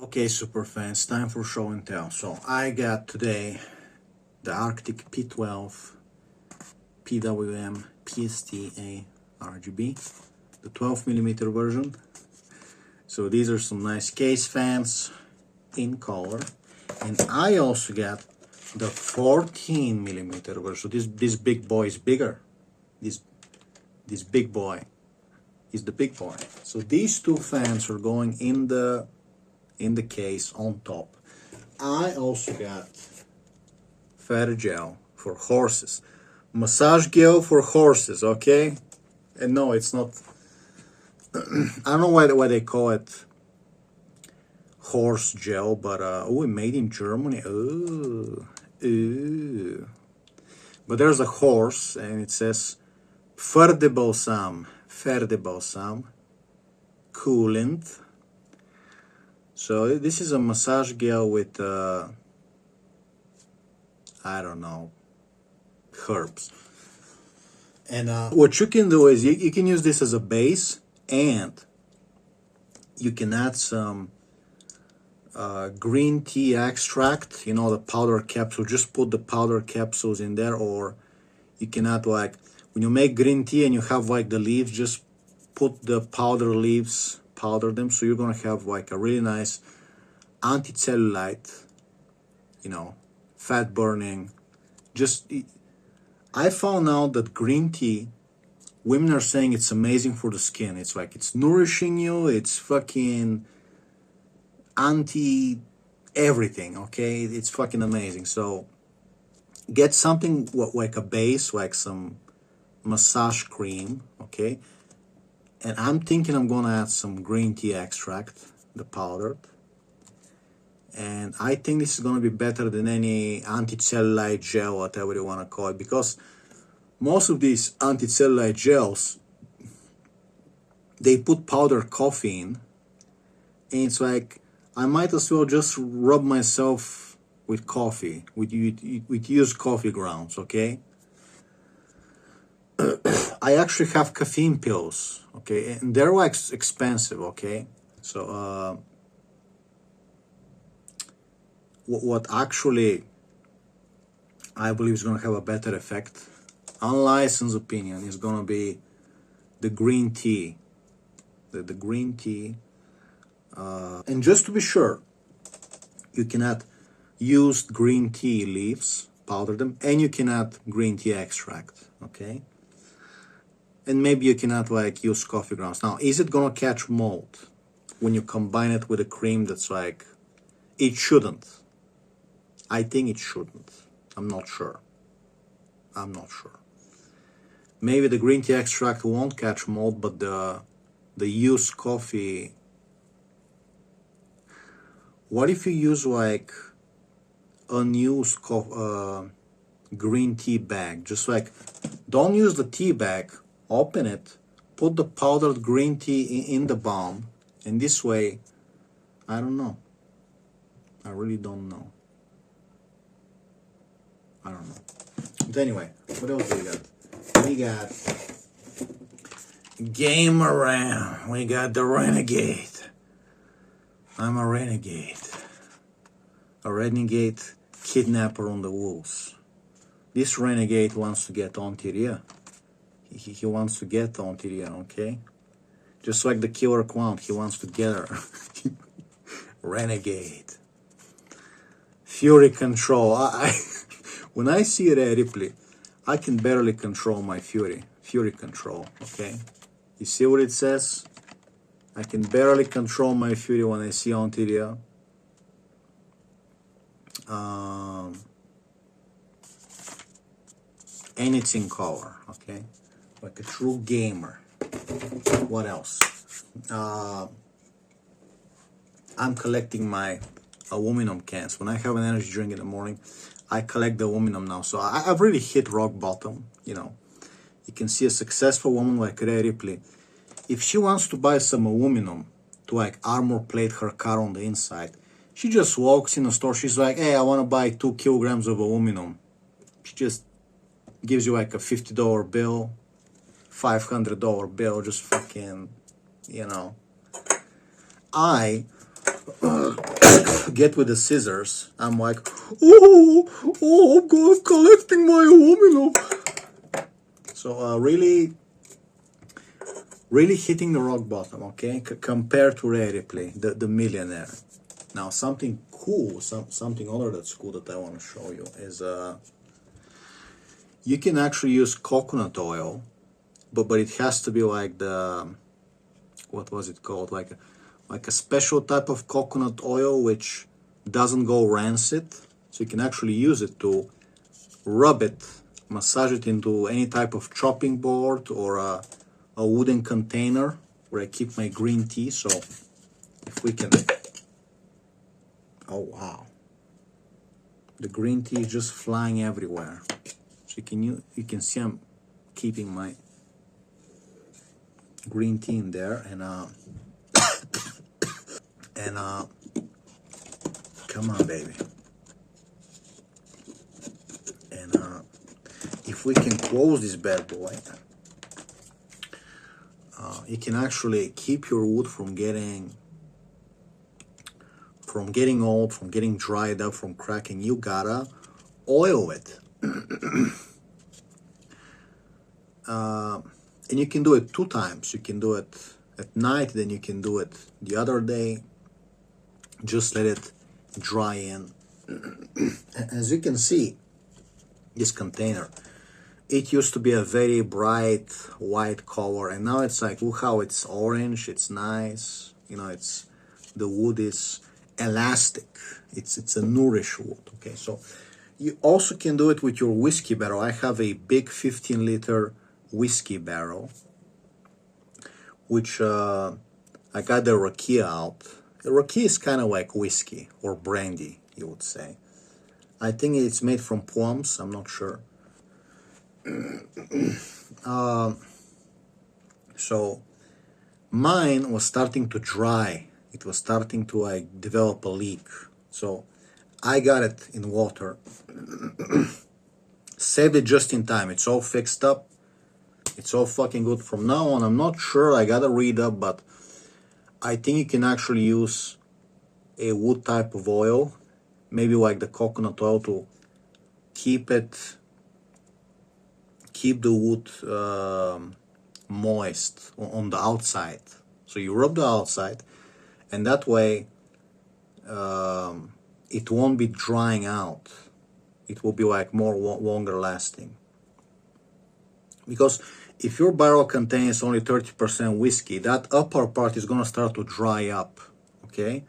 Okay, super fans, time for show and tell. So I got today the Arctic P12 PWM PSTA RGB, the 12mm version. So these are some nice case fans in color, and I also got the 14mm version. So this big boy is bigger. This big boy is the big boy. So these two fans are going in the case on top. I also got feather gel for horses, massage gel for horses. Okay, and no, it's not. I don't know why they call it horse gel, but oh, made in Germany. Ooh. But there's a horse, and it says Pferdebalsam, coolant. So this is a massage gel with, I don't know, herbs. And what you can do is you can use this as a base, and you can add some green tea extract, you know, the powder capsule. Just put the powder capsules in there, or you can add, like, when you make green tea and you have like the leaves, just put the powder leaves, powder them, so you're gonna have like a really nice anti-cellulite, you know, fat burning. Just, I found out that green tea, women are saying it's amazing for the skin. It's like, it's nourishing you, it's fucking anti everything, okay? It's fucking amazing. So get something like a base, like some massage cream, okay? And I'm thinking I'm gonna add some green tea extract, the powdered. And I think this is gonna be better than any anti-cellulite gel, whatever you wanna call it, because most of these anti-cellulite gels, they put powdered coffee in, and it's like, I might as well just rub myself with coffee, with used coffee grounds, okay? I actually have caffeine pills, okay, and they're like expensive, okay? So what actually I believe is going to have a better effect, unlicensed opinion, is going to be the green tea, the green tea. And just to be sure, you can add used green tea leaves, powder them, and you can add green tea extract, okay? And maybe you can add like used coffee grounds. Now, is it gonna catch mold when you combine it with a cream that's like, it shouldn't. I think it shouldn't. I'm not sure. Maybe the green tea extract won't catch mold, but the used coffee. What if you use like unused green tea bag? Just like, don't use the tea bag, open it, put the powdered green tea in the balm, and this way, I don't know. I really don't know. I don't know. But anyway, what else do we got? We got Game Around. We got the Renegade. I'm a renegade. A renegade kidnapper on the wolves. This renegade wants to get on Tyria. He wants to get on Tyria, okay? Just like the killer clown, he wants to get her. Renegade. Fury control. When I see Rhea Ripley, I can barely control my fury. Fury control, okay? You see what it says? I can barely control my fury when I see Ontario. And it's in color, okay? Like a true gamer. What else? I'm collecting my aluminum cans. When I have an energy drink in the morning, I collect the aluminum now. So I've really hit rock bottom, you know. You can see a successful woman like Rhea Ripley. If she wants to buy some aluminum to like armor plate her car on the inside, she just walks in the store. She's like, hey, I want to buy 2 kilograms of aluminum. She just gives you like a $50 bill, $500 bill, just fucking, you know. I get with the scissors, I'm like, oh, I'm going collecting my aluminum. So really hitting the rock bottom, okay? Compared to Ray Ripley, the millionaire. Now something cool, something other that's cool that I want to show you is you can actually use coconut oil, but it has to be like the, what was it called? Like a special type of coconut oil which doesn't go rancid. So you can actually use it to rub it, massage it into any type of chopping board or a wooden container where I keep my green tea. So if we can, oh wow, the green tea is just flying everywhere. So you can see I'm keeping my green tea in there, and come on, baby. And if we can close this bad boy, you can actually keep your wood from getting old, from getting dried up, from cracking. You gotta oil it. And you can do it 2 times. You can do it at night, then you can do it the other day. Just let it dry in. As you can see, this container, it used to be a very bright white color, and now it's like, look how it's orange. It's nice, you know. It's, the wood is elastic. It's a nourished wood. Okay, so you also can do it with your whiskey barrel. I have a big 15-liter whiskey barrel, which I got the rakia out. The rakia is kind of like whiskey or brandy, you would say. I think it's made from plums. I'm not sure. So mine was starting to dry. It was starting to like develop a leak. So I got it in water. Saved it just in time. It's all fixed up. It's all fucking good. From now on, I'm not sure. I gotta read up, but I think you can actually use a wood type of oil, maybe like the coconut oil, to keep the wood moist on the outside. So you rub the outside, and that way it won't be drying out. It will be like more longer lasting. Because if your barrel contains only 30% whiskey, that upper part is going to start to dry up, okay?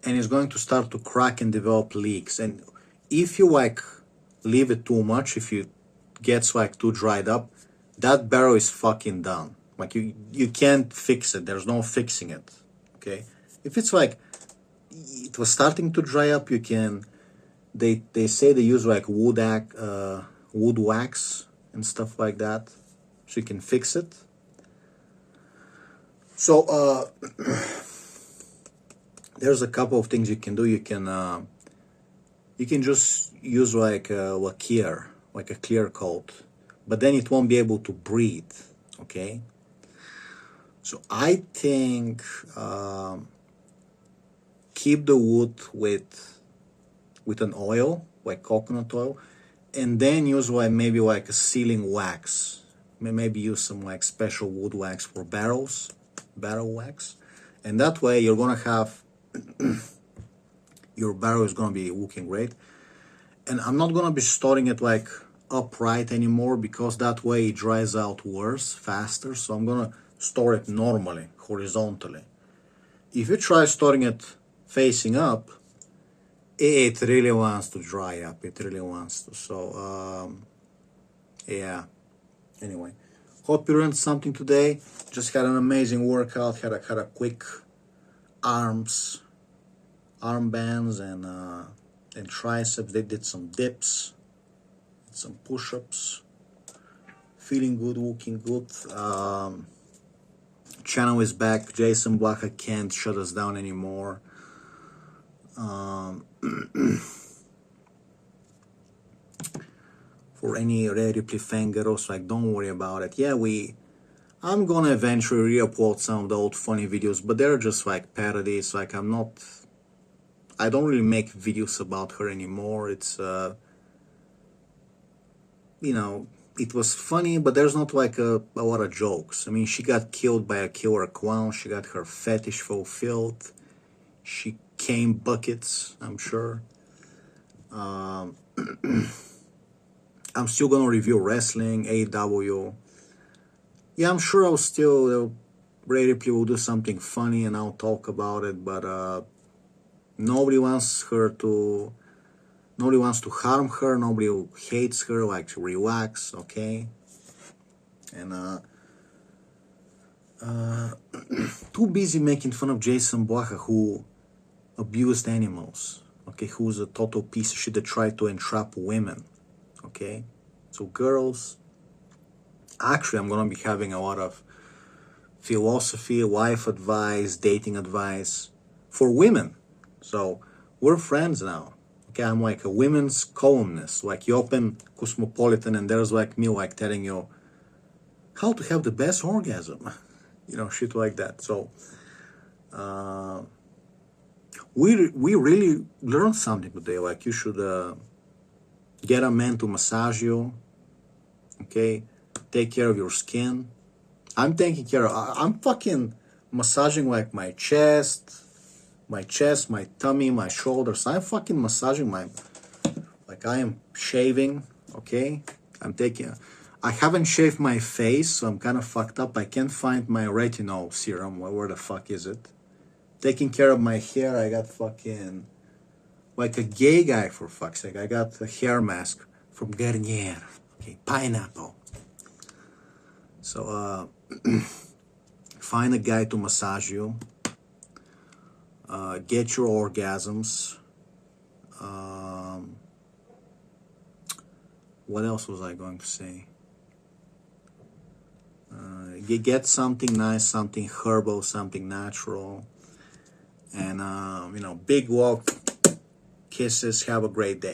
And it's going to start to crack and develop leaks. And if you like leave it too much, if it gets like too dried up, that barrel is fucking done. Like you can't fix it. There's no fixing it, okay? If it's like it was starting to dry up, you can, they say they use like wood wax and stuff like that, so you can fix it. So there's a couple of things you can do. You can just use like a lacquer, like a clear coat, but then it won't be able to breathe, okay? So I think keep the wood with an oil, like coconut oil, and then use like maybe like a sealing wax. Maybe use some like special wood wax for barrels, barrel wax, and that way you're gonna have your barrel is gonna be looking great. And I'm not gonna be storing it like upright anymore, because that way it dries out worse, faster. So I'm gonna store it normally, horizontally. If you try storing it facing up, it really wants to dry up. It really wants to. So yeah. Anyway, hope you learned something today. Just had an amazing workout. Had a quick arm bands and triceps. They did some dips, some push-ups. Feeling good, looking good. Channel is back. Jason Blaka can't shut us down anymore. For any Ray Ripley fan girls, like, don't worry about it. Yeah, I'm gonna eventually re-upload some of the old funny videos, but they're just like parodies. Like, I'm I don't really make videos about her anymore. It's you know, it was funny, but there's not like a lot of jokes. I mean, she got killed by a killer clown. She got her fetish fulfilled. She came buckets, I'm sure. I'm still gonna review wrestling, AEW. Yeah, I'm sure I'll still rarely will do something funny and I'll talk about it, but nobody wants to harm her. Nobody hates her. Like, to relax, okay? And too busy making fun of Jason Blaha, who abused animals, okay? Who's a total piece of shit that tried to entrap women, okay? So girls, actually, I'm gonna be having a lot of philosophy, life advice, dating advice for women. So we're friends now. Okay, I'm like a women's columnist. Like, you open Cosmopolitan and there's like me like telling you how to have the best orgasm. You know, shit like that. So we really learned something today. Like, you should get a man to massage you. Okay, take care of your skin. I'm taking care of, I'm fucking massaging like my chest, my tummy, my shoulders. I'm fucking massaging like I am shaving, okay? I haven't shaved my face, so I'm kind of fucked up. I can't find my retinol serum. Where the fuck is it? Taking care of my hair. I got fucking, like a gay guy, for fuck's sake. I got a hair mask from Garnier, okay? Pineapple. So, find a guy to massage you. Get your orgasms. What else was I going to say? Get something nice, something herbal, something natural. And, you know, big love, kisses. Have a great day.